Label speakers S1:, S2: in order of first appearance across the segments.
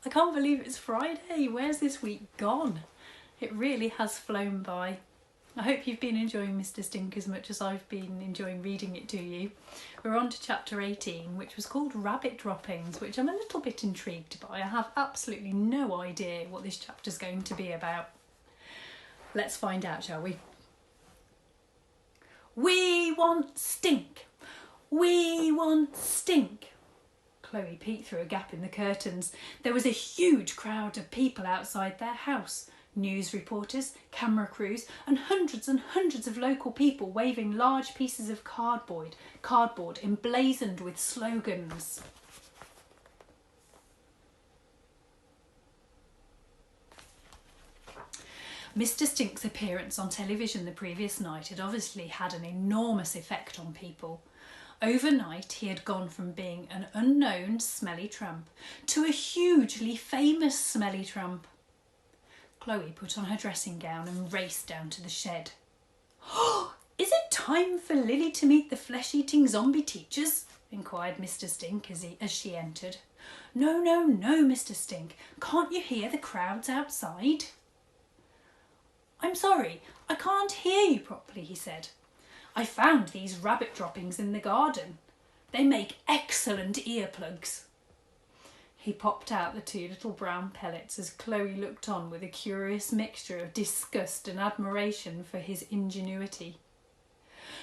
S1: I can't believe it's Friday. Where's this week gone? It really has flown by. I hope you've been enjoying Mr. Stink as much as I've been enjoying reading it to you. We're on to chapter 18, which was called Rabbit Droppings, which I'm a little bit intrigued by. I have absolutely no idea what this chapter's going to be about. Let's find out, shall we? We want Stink! We want Stink! Chloe peeked through a gap in the curtains. There was a huge crowd of people outside their house. News reporters, camera crews, and hundreds of local people waving large pieces of cardboard emblazoned with slogans. Mr. Stink's appearance on television the previous night had obviously had an enormous effect on people. Overnight, he had gone from being an unknown smelly tramp to a hugely famous smelly tramp. Chloe put on her dressing gown and raced down to the shed. "Oh, is it time for Lily to meet the flesh-eating zombie teachers?" inquired Mr. Stink as she entered. No, Mr. Stink. Can't you hear the crowds outside?" "I'm sorry, I can't hear you properly," he said. "I found these rabbit droppings in the garden. They make excellent earplugs." He popped out the 2 little brown pellets as Chloe looked on with a curious mixture of disgust and admiration for his ingenuity.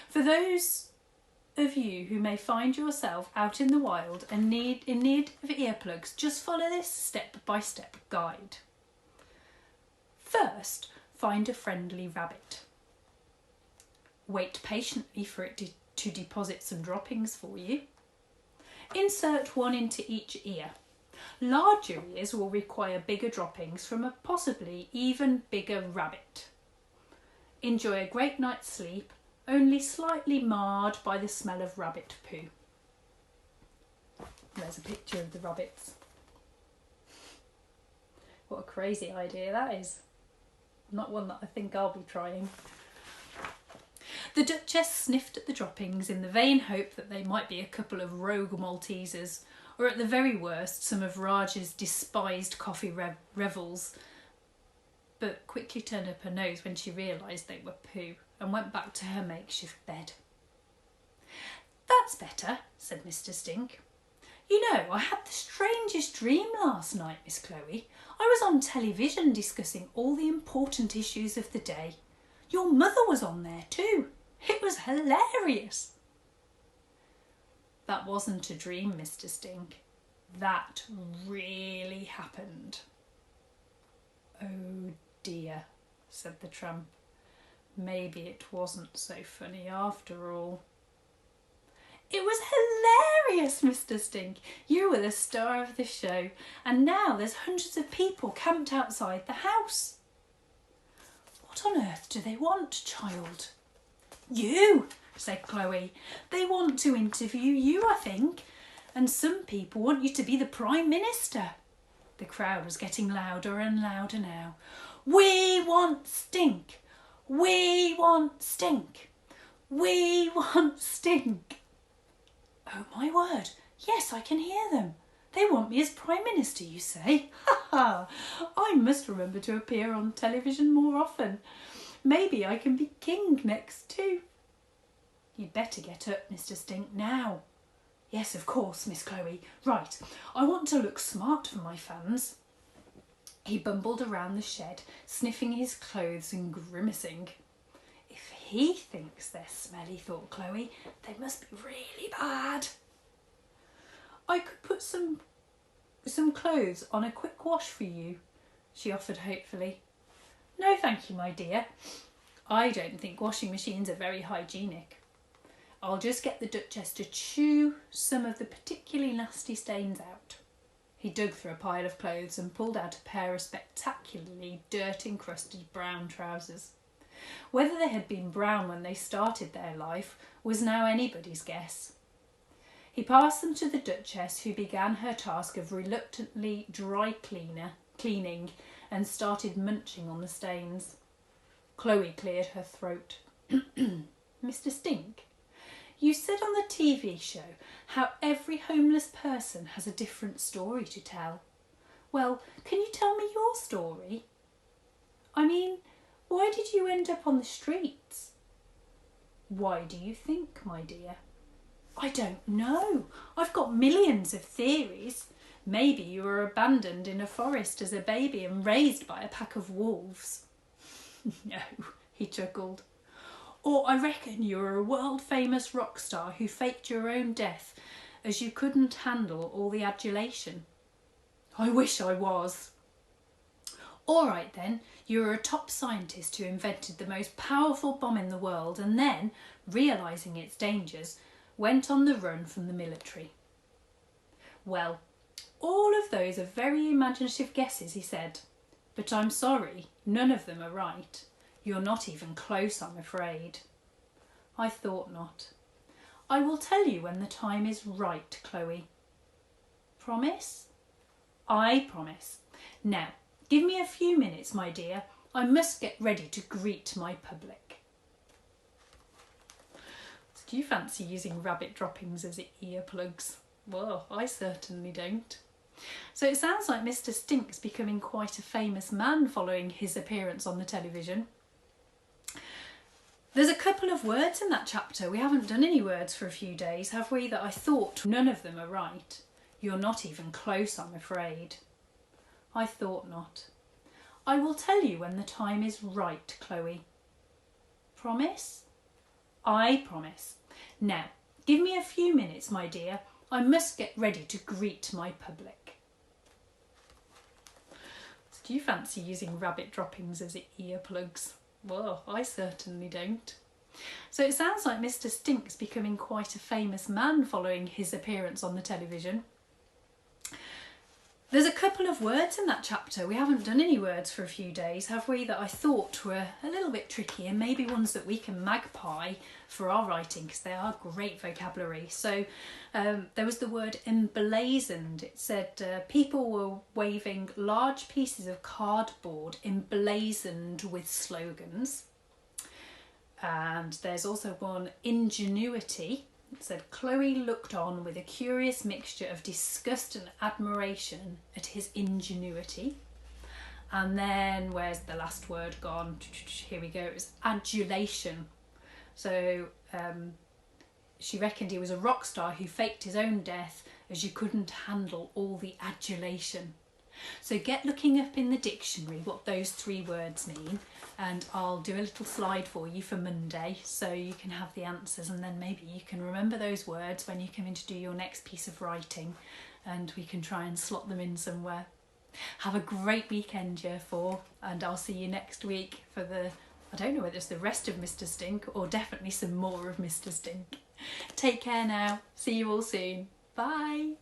S1: For those of you who may find yourself out in the wild and in need of earplugs, just follow this step-by-step guide. First, find a friendly rabbit. Wait patiently for it to deposit some droppings for you. Insert one into each ear. Larger ears will require bigger droppings from a possibly even bigger rabbit. Enjoy a great night's sleep, only slightly marred by the smell of rabbit poo. There's a picture of the rabbits. What a crazy idea that is. Not one that I think I'll be trying. The Duchess sniffed at the droppings in the vain hope that they might be a couple of rogue Maltesers, or at the very worst some of Raj's despised coffee revels, but quickly turned up her nose when she realised they were poo and went back to her makeshift bed. "That's better," said Mr. Stink. "You know, I had the strangest dream last night, Miss Chloe. I was on television discussing all the important issues of the day. Your mother was on there too. It was hilarious." "That wasn't a dream, Mr. Stink. That really happened." "Oh dear," said the tramp. "Maybe it wasn't so funny after all." "It was hilarious, Mr. Stink. You were the star of the show, and now there's hundreds of people camped outside the house." "What on earth do they want, child?" "You," said Chloe. "They want to interview you, I think, and some people want you to be the Prime Minister." The crowd was getting louder and louder now. "We want Stink! We want Stink! We want Stink!" "Oh my word, yes, I can hear them. They want me as Prime Minister, you say? Ha ha! I must remember to appear on television more often. Maybe I can be king next too." "You'd better get up, Mr. Stink, now." "Yes, of course, Miss Chloe. Right, I want to look smart for my fans." He bumbled around the shed, sniffing his clothes and grimacing. "If he thinks they're smelly," thought Chloe, "they must be really bad." "I could put some clothes on a quick wash for you," she offered hopefully. "No, thank you, my dear. I don't think washing machines are very hygienic. I'll just get the Duchess to chew some of the particularly nasty stains out." He dug through a pile of clothes and pulled out a pair of spectacularly dirt-encrusted brown trousers. Whether they had been brown when they started their life was now anybody's guess. He passed them to the Duchess, who began her task of reluctantly cleaning and started munching on the stains. Chloe cleared her throat. "Mr. Stink, you said on the TV show how every homeless person has a different story to tell. Well, can you tell me your story? I mean, why did you end up on the streets? Why do you think, my dear? I don't know. I've got millions of theories. Maybe you were abandoned in a forest as a baby and raised by a pack of wolves. No, he chuckled. Or I reckon you were a world-famous rock star who faked your own death as you couldn't handle all the adulation. I wish I was. All right then, you were a top scientist who invented the most powerful bomb in the world and then, realising its dangers, went on the run from the military. Well, all of those are very imaginative guesses, he said. But I'm sorry, none of them are right. You're not even close, I'm afraid. I thought not. I will tell you when the time is right, Chloe. Promise? I promise. Now, give me a few minutes, my dear. I must get ready to greet my public. Do you fancy using rabbit droppings as earplugs? Well, I certainly don't. So it sounds like Mr. Stink's becoming quite a famous man following his appearance on the television. There's a couple of words in that chapter. We haven't done any words for a few days, have we? That I thought none of them are right. You're not even close, I'm afraid. I thought not. I will tell you when the time is right, Chloe. Promise? I promise. Now, give me a few minutes, my dear. I must get ready to greet my public. Do you fancy using rabbit droppings as earplugs? Well, I certainly don't. So it sounds like Mr. Stink's becoming quite a famous man following his appearance on the television. There's a couple of words in that chapter. We haven't done any words for a few days, have we, that I thought were a little bit tricky and maybe ones that we can magpie for our writing because they are great vocabulary. So there was the word emblazoned. It said people were waving large pieces of cardboard emblazoned with slogans. And there's also one, ingenuity. It said, Chloe looked on with a curious mixture of disgust and admiration at his ingenuity. And then, where's the last word gone? Here we go, it was adulation. So she reckoned he was a rock star who faked his own death as you couldn't handle all the adulation. So get looking up in the dictionary what those three words mean, and I'll do a little slide for you for Monday so you can have the answers, and then maybe you can remember those words when you come in to do your next piece of writing and we can try and slot them in somewhere. Have a great weekend, Year 4, and I'll see you next week for I don't know whether it's the rest of Mr. Stink or definitely some more of Mr. Stink. Take care now. See you all soon. Bye.